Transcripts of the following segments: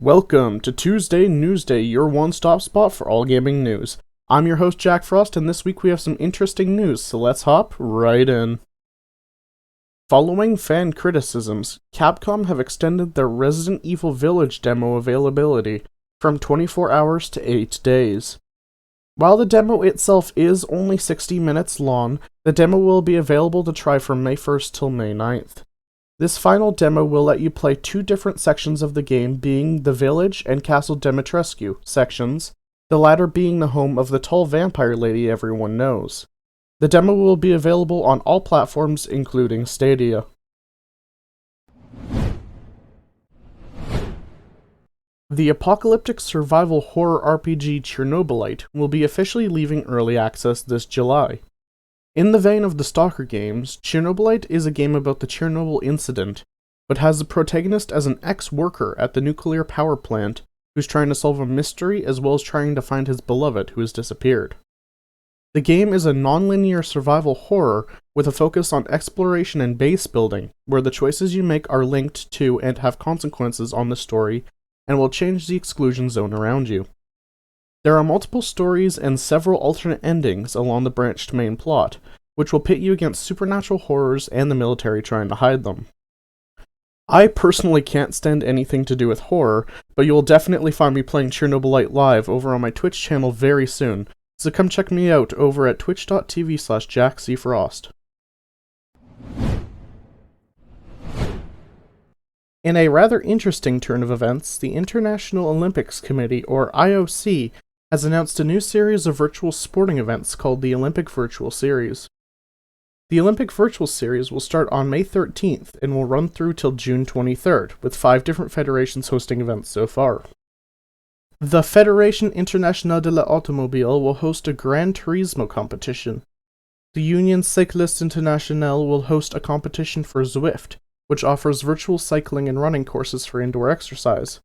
Welcome to Tuesday Newsday, your one-stop spot for all gaming news. I'm your host Jack Frost, and this week we have some interesting news, so let's hop right in. Following fan criticisms, Capcom have extended their Resident Evil Village demo availability from 24 hours to 8 days. While the demo itself is only 60 minutes long, the demo will be available to try from May 1st till May 9th. This final demo will let you play two different sections of the game, being the Village and Castle Dimitrescu sections, the latter being the home of the tall vampire lady everyone knows. The demo will be available on all platforms, including Stadia. The apocalyptic survival horror RPG Chernobylite will be officially leaving early access this July. In the vein of the Stalker games, Chernobylite is a game about the Chernobyl incident, but has the protagonist as an ex-worker at the nuclear power plant who's trying to solve a mystery as well as trying to find his beloved who has disappeared. The game is a non-linear survival horror with a focus on exploration and base building, where the choices you make are linked to and have consequences on the story and will change the exclusion zone around you. There are multiple stories and several alternate endings along the branched main plot, which will pit you against supernatural horrors and the military trying to hide them. I personally can't stand anything to do with horror, but you will definitely find me playing Chernobylite live over on my Twitch channel very soon, so come check me out over at twitch.tv/jackcfrost. In a rather interesting turn of events, the International Olympics Committee, or IOC, has announced a new series of virtual sporting events called the Olympic Virtual Series. The Olympic Virtual Series will start on May 13th and will run through till June 23rd, with 5 different federations hosting events so far. The Fédération Internationale de l'Automobile will host a Gran Turismo competition. The Union Cycliste Internationale will host a competition for Zwift, which offers virtual cycling and running courses for indoor exercise.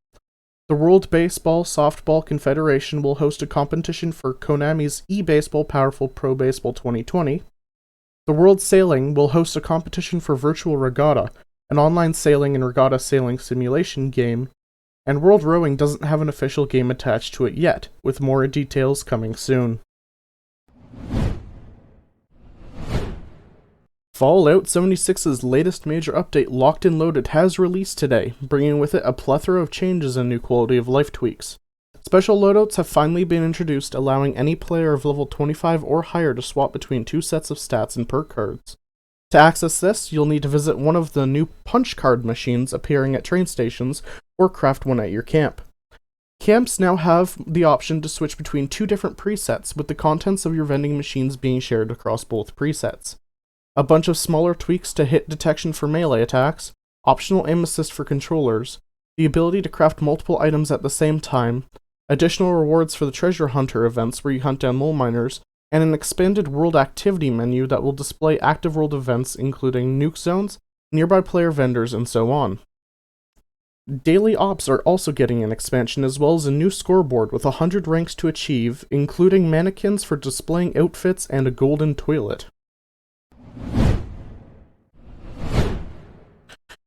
The World Baseball Softball Confederation will host a competition for Konami's eBaseball Powerful Pro Baseball 2020. The World Sailing will host a competition for Virtual Regatta, an online sailing and regatta sailing simulation game. And World Rowing doesn't have an official game attached to it yet, with more details coming soon. Fallout 76's latest major update, Locked and Loaded, has released today, bringing with it a plethora of changes and new quality of life tweaks. Special loadouts have finally been introduced, allowing any player of level 25 or higher to swap between 2 sets of stats and perk cards. To access this, you'll need to visit one of the new punch card machines appearing at train stations, or craft one at your camp. Camps now have the option to switch between 2 different presets, with the contents of your vending machines being shared across both presets. A bunch of smaller tweaks to hit detection for melee attacks, optional aim assist for controllers, the ability to craft multiple items at the same time, additional rewards for the treasure hunter events where you hunt down mole miners, and an expanded world activity menu that will display active world events including nuke zones, nearby player vendors, and so on. Daily ops are also getting an expansion, as well as a new scoreboard with 100 ranks to achieve, including mannequins for displaying outfits and a golden toilet.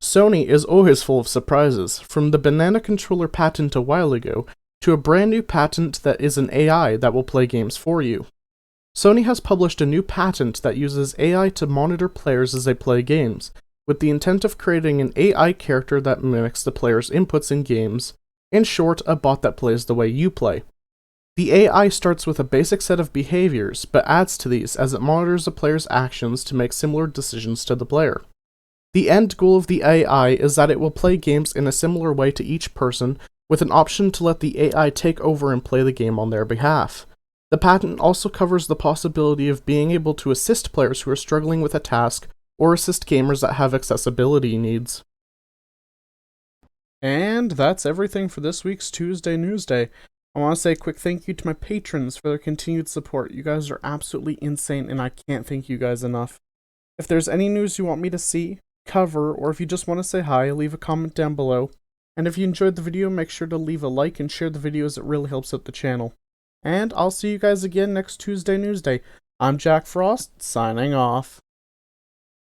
Sony is always full of surprises, from the banana controller patent a while ago, to a brand new patent that is an AI that will play games for you. Sony has published a new patent that uses AI to monitor players as they play games, with the intent of creating an AI character that mimics the player's inputs in games, in short, a bot that plays the way you play. The AI starts with a basic set of behaviors, but adds to these as it monitors the player's actions to make similar decisions to the player. The end goal of the AI is that it will play games in a similar way to each person, with an option to let the AI take over and play the game on their behalf. The patent also covers the possibility of being able to assist players who are struggling with a task, or assist gamers that have accessibility needs. And that's everything for this week's Tuesday Newsday. I want to say a quick thank you to my patrons for their continued support. You guys are absolutely insane, and I can't thank you guys enough. If there's any news you want me to see, cover, or if you just want to say hi, leave a comment down below. And if you enjoyed the video, make sure to leave a like and share the video, as it really helps out the channel. And I'll see you guys again next Tuesday Newsday. I'm Jack Frost, signing off.